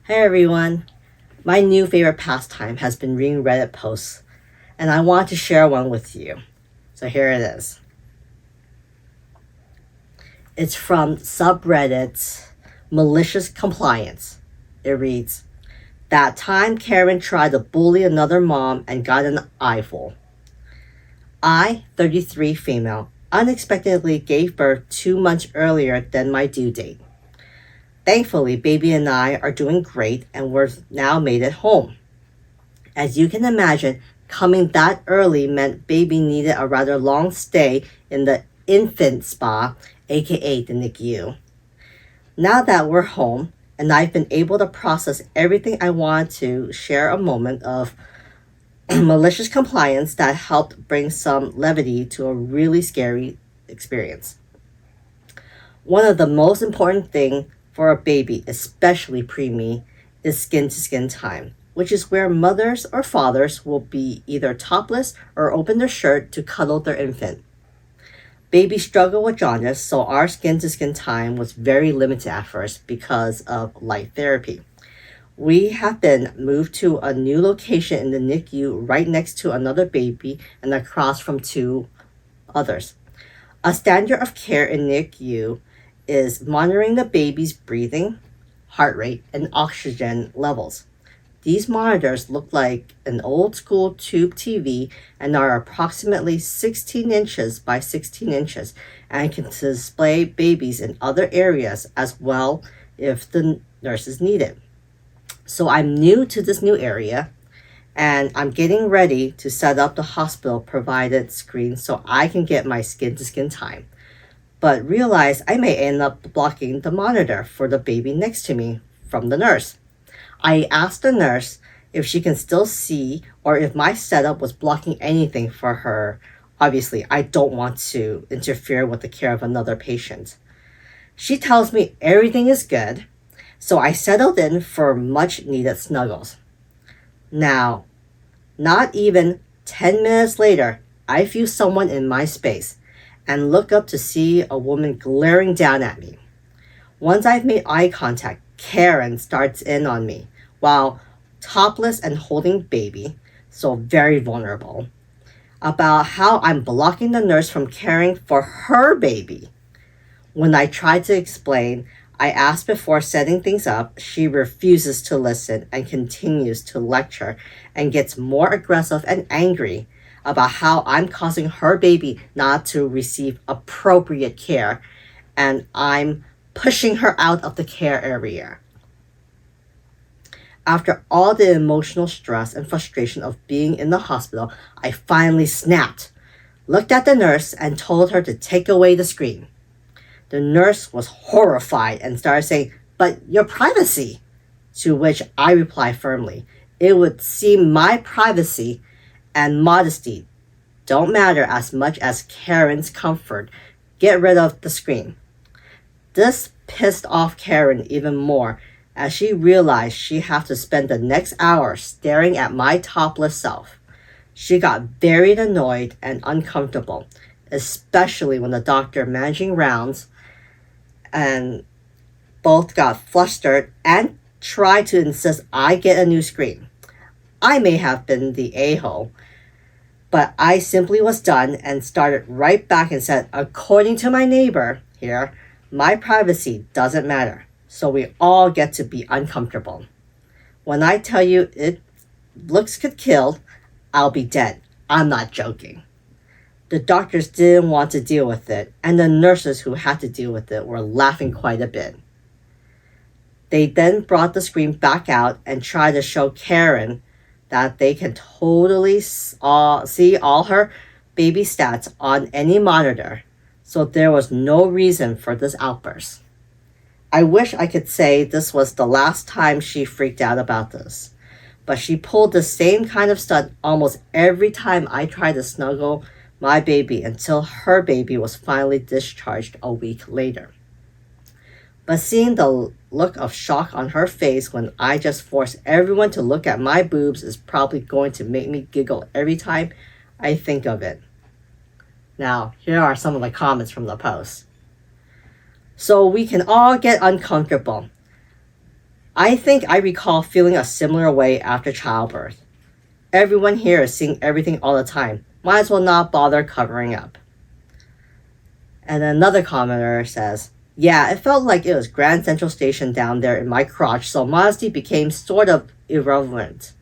Hey everyone! My new favorite pastime has been reading Reddit posts, and I want to share one with you. So here it is. It's from subreddit MaliciousCompliance. It reads, "That time Karen tried to bully another mom and got an eyeful. I, 33 female, unexpectedly gave birth 2 months earlier than my due date. Thankfully, baby and I are doing great and we're now made it home. As you can imagine, coming that early meant baby needed a rather long stay in the infant spa, aka the NICU. Now that we're home and I've been able to process everything, I want to share a moment of malicious compliance that helped bring some levity to a really scary experience. One of the most important things for a baby, especially preemie, is skin to skin time, which is where mothers or fathers will be either topless or open their shirt to cuddle their infant. Babies struggle with jaundice, so our skin to skin time was very limited at first because of light therapy. We have been moved to a new location in the NICU right next to another baby and across from two others. A standard of care in NICU is monitoring the baby's breathing, heart rate, and oxygen levels. These monitors look like an old school tube TV and are approximately 16 inches by 16 inches and can display babies in other areas as well if the nurses need it. So I'm new to this new area and I'm getting ready to set up the hospital provided screen so I can get my skin to skin time, but realize I may end up blocking the monitor for the baby next to me from the nurse. I asked the nurse if she can still see or if my setup was blocking anything for her. Obviously, I don't want to interfere with the care of another patient. She tells me everything is good, so I settled in for much needed snuggles. Now, not even 10 minutes later, I feel someone in my space and look up to see a woman glaring down at me. Once I've made eye contact, Karen starts in on me while topless and holding baby, so very vulnerable, about how I'm blocking the nurse from caring for her baby. When I try to explain, I ask before setting things up, she refuses to listen and continues to lecture and gets more aggressive and angry about how I'm causing her baby not to receive appropriate care and I'm pushing her out of the care area. After all the emotional stress and frustration of being in the hospital, I finally snapped, looked at the nurse, and told her to take away the screen. The nurse was horrified and started saying, "But your privacy," to which I replied firmly, "It would seem my privacy and modesty don't matter as much as Karen's comfort. Get rid of the screen." This pissed off Karen even more as she realized she had to spend the next hour staring at my topless self. She got very annoyed and uncomfortable, especially when the doctor managing rounds and both got flustered and tried to insist I get a new screen. I may have been the a-hole, but I simply was done and started right back and said, "According to my neighbor here, my privacy doesn't matter, so we all get to be uncomfortable. When I tell you it looks could kill, I'll be dead. I'm not joking." The doctors didn't want to deal with it, and the nurses who had to deal with it were laughing quite a bit. They then brought the screen back out and tried to show Karen that they can totally see all her baby stats on any monitor, so there was no reason for this outburst. I wish I could say this was the last time she freaked out about this, but she pulled the same kind of stunt almost every time I tried to snuggle my baby until her baby was finally discharged a week later. But seeing the look of shock on her face when I just forced everyone to look at my boobs is probably going to make me giggle every time I think of it. Now, here are some of the comments from the post. "So we can all get uncomfortable. I think I recall feeling a similar way after childbirth. Everyone here is seeing everything all the time. Might as well not bother covering up. And another commenter says, yeah, it felt like it was Grand Central Station down there in my crotch, so modesty became sort of irrelevant.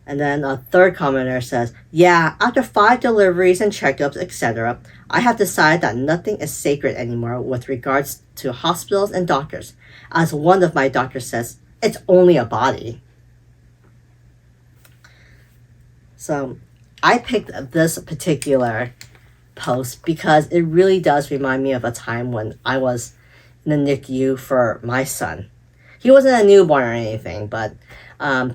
And then a third commenter says, yeah, after 5 deliveries and checkups, etc., I have decided that nothing is sacred anymore with regards to hospitals and doctors. As one of my doctors says, it's only a body. So I picked this particular post because it really does remind me of a time when I was in the NICU for my son. He wasn't a newborn or anything, but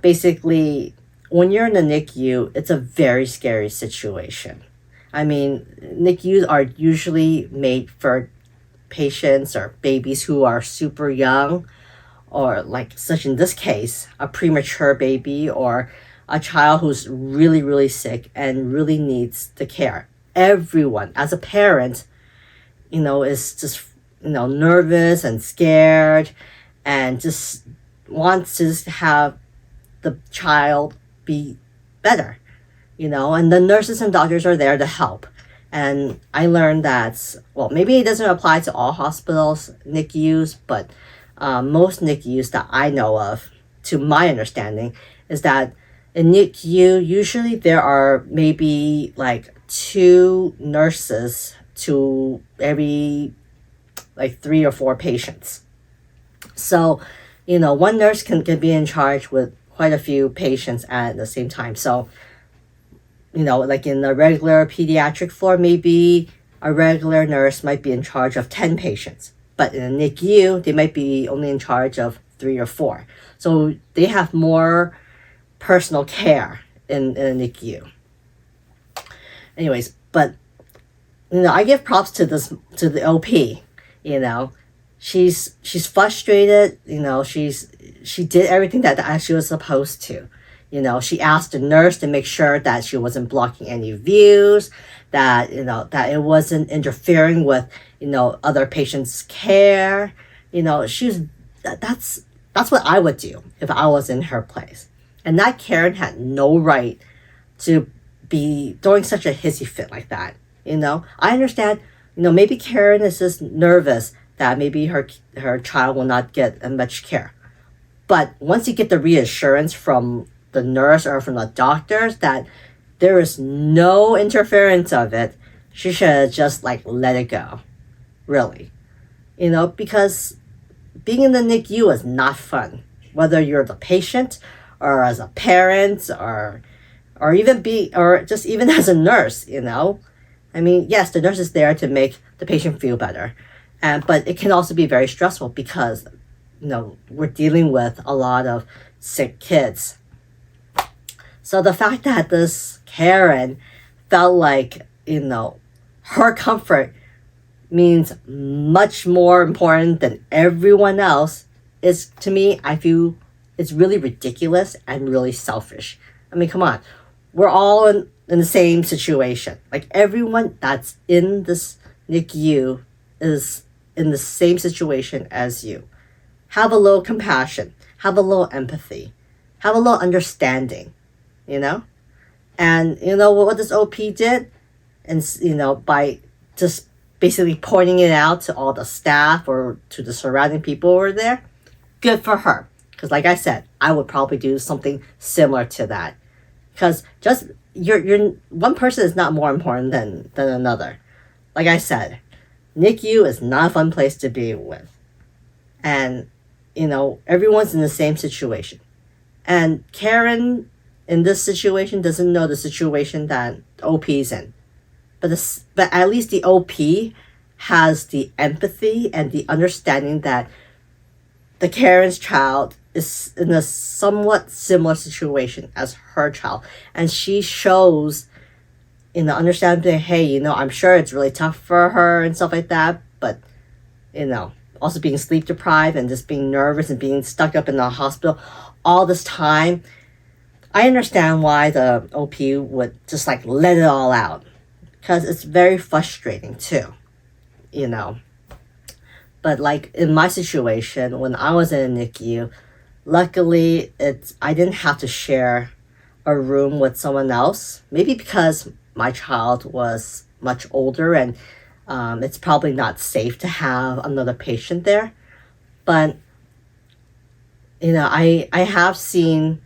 basically, when you're in the NICU, it's a very scary situation. I mean, NICUs are usually made for patients or babies who are super young, or like such in this case, a premature baby or a child who's really, really sick and really needs the care. Everyone, as a parent, is just, nervous and scared and just wants to just have the child be better, and the nurses and doctors are there to help. And I learned that, well, maybe it doesn't apply to all hospitals, NICUs, but most NICUs that I know of, to my understanding, is that in NICU, usually there are maybe like 2 nurses to every like 3 or 4 patients. So, one nurse can be in charge with quite a few patients at the same time. So, like in the regular pediatric floor, maybe a regular nurse might be in charge of 10 patients. But in a NICU, they might be only in charge of 3 or 4. So they have more personal care in a NICU. Anyways, but I give props to the OP. She's frustrated. She did everything that she was supposed to. She asked the nurse to make sure that she wasn't blocking any views, that that it wasn't interfering with other patients' care. That's what I would do if I was in her place. And that Karen had no right to be throwing such a hissy fit like that. I understand, maybe Karen is just nervous that maybe her child will not get much care. But once you get the reassurance from the nurse or from the doctors that there is no interference of it, she should have just let it go. Really. Because being in the NICU is not fun. Whether you're the patient or as a parent or even even as a nurse, I mean, yes, the nurse is there to make the patient feel better. But it can also be very stressful because, we're dealing with a lot of sick kids. So the fact that this Karen felt like, her comfort means much more important than everyone else is, to me, I feel it's really ridiculous and really selfish. I mean, come on. We're all in the same situation. Like, everyone that's in this NICU is in the same situation as you. Have a little compassion. Have a little empathy. Have a little understanding, And what this OP did? And, by just basically pointing it out to all the staff or to the surrounding people who were there, good for her. Because like I said, I would probably do something similar to that. Because just you're one person is not more important than another. Like I said, NICU is not a fun place to be with. And, everyone's in the same situation. And Karen, in this situation, doesn't know the situation that OP is in. But at least the OP has the empathy and the understanding that the Karen's child is in a somewhat similar situation as her child. And she shows in the understanding that, hey, I'm sure it's really tough for her and stuff like that. But, also being sleep deprived and just being nervous and being stuck up in the hospital all this time. I understand why the OP would just let it all out. Because it's very frustrating too, But But like in my situation, when I was in a NICU, luckily I didn't have to share a room with someone else. Maybe because my child was much older and it's probably not safe to have another patient there. But I have seen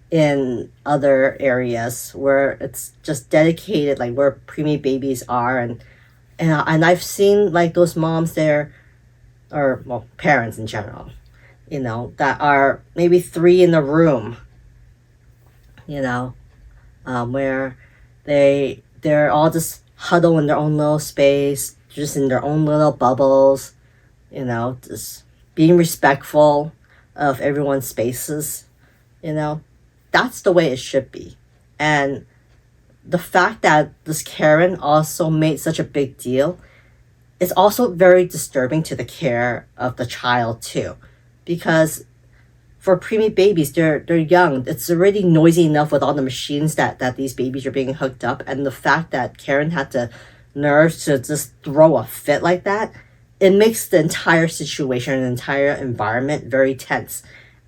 in other areas where it's just dedicated, like where preemie babies are, and I've seen like those moms there, or well, parents in general, that are maybe three in the room, where they're all just huddled in their own little space, just in their own little bubbles, just being respectful of everyone's spaces, that's the way it should be. And the fact that this Karen also made such a big deal is also very disturbing to the care of the child too, because for preemie babies, they're young. It's already noisy enough with all the machines that these babies are being hooked up, and the fact that Karen had the nerve to just throw a fit like that, it makes the entire situation, the entire environment very tense,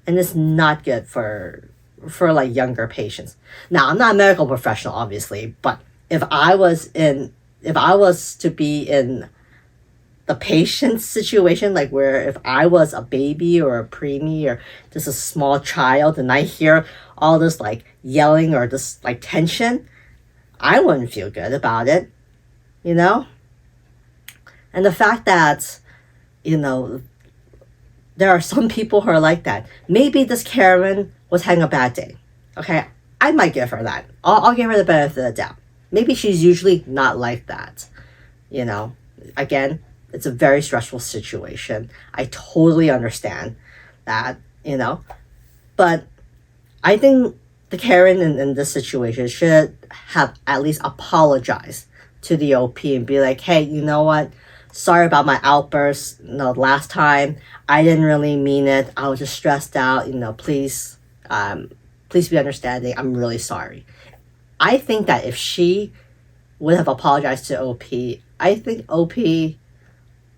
and it's not good for like younger patients. Now, I'm not a medical professional, obviously, but if I was to be in the patient's situation, like where if I was a baby or a preemie or just a small child and I hear all this like yelling or this like tension, I wouldn't feel good about it, And the fact that, there are some people who are like that. Maybe this Karen was having a bad day. Okay, I might give her that. I'll give her the benefit of the doubt. Maybe she's usually not like that. Again, it's a very stressful situation. I totally understand that, But I think the Karen in this situation should have at least apologized to the OP and be like, hey, you know what? Sorry about my outburst. Last time I didn't really mean it. I was just stressed out. Please be understanding. I'm really sorry. I think that if she would have apologized to OP, I think OP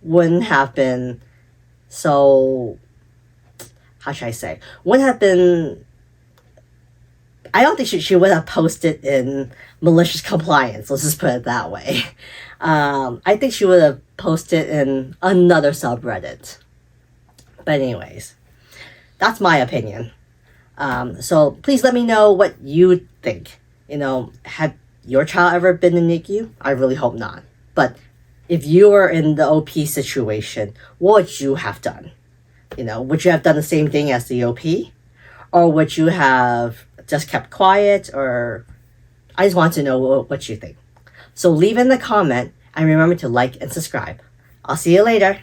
wouldn't have been so, how should I say, wouldn't have been, I don't think she would have posted in malicious compliance, let's just put it that way. I think she would have posted in another subreddit. But anyways, that's my opinion. So please let me know what you think. Had your child ever been in NICU? I really hope not. But if you were in the OP situation, what would you have done? Would you have done the same thing as the OP? Or would you have just kept quiet? Or I just want to know what you think. So leave in the comment and remember to like and subscribe. I'll see you later.